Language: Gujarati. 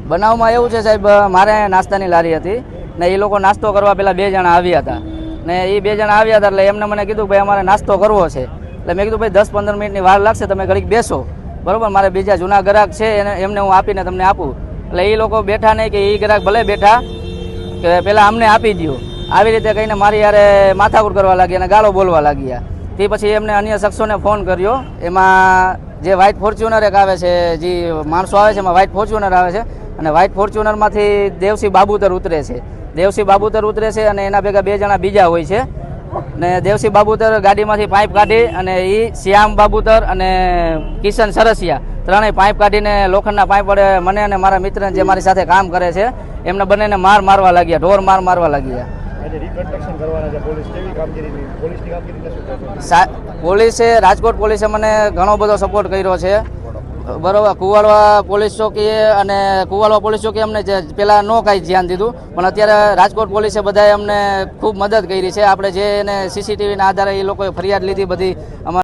બનાવમાં એવું છે સાહેબ, મારે નાસ્તાની લારી હતી ને એ લોકો નાસ્તો કરવા પહેલાં 2 જણા આવ્યા હતા ને એ 2 જણા આવ્યા હતા એટલે એમને મને કીધું ભાઈ અમારે નાસ્તો કરવો છે. એટલે મેં કીધું ભાઈ 10-15 મિનિટની વાર લાગશે, તમે ઘડીક બેસો, બરાબર, મારે બીજા જૂના ગ્રાહક છે એમને હું આપીને તમને આપું. એટલે એ લોકો બેઠા નહીં કે એ ગ્રાહક ભલે બેઠા કે પહેલાં અમને આપી દો, આવી રીતે કહીને મારી યારે માથાકૂટ કરવા લાગી અને ગાળો બોલવા લાગ્યા. તે પછી એમને અન્ય શખ્સોને ફોન કર્યો. એમાં જે વ્હાઇટ ફોર્ચ્યુનર એક આવે છે, જે માણસો આવે છે એમાં વ્હાઇટ ફોર્ચ્યુનર આવે છે અને વ્હાઇટ ફોર્ચ્યુનરમાંથી દેવસિંહ બાબુતર ઉતરે છે. દેવસિંહ બાબુતર ઉતરે છે અને એના ભેગા 2 જણા બીજા હોય છે ને દેવસિંહ બાબુતર ગાડીમાંથી પાઇપ કાઢી અને એ શ્યામ બાબુતર અને કિશન સરસિયા ત્રણેય પાઇપ કાઢીને લોખંડના પાઇપ વડે મને અને મારા મિત્રને જે મારી સાથે કામ કરે છે એમને બંનેને મારવા લાગ્યા, ઢોર મારવા લાગ્યા. પોલીસે, રાજકોટ પોલીસે મને ઘણો બધો સપોર્ટ કર્યો છે, બરોબર. કુવાડવા પોલીસ ચોકીએ અને કુવાડવા પોલીસ ચોકી અમને પહેલાં ન કાંઈ ધ્યાન દીધું, પણ અત્યારે રાજકોટ પોલીસે બધાએ અમને ખૂબ મદદ કરી છે. આપણે જે એને સીસીટીવીના આધારે એ લોકોએ ફરિયાદ લીધી બધી અમારે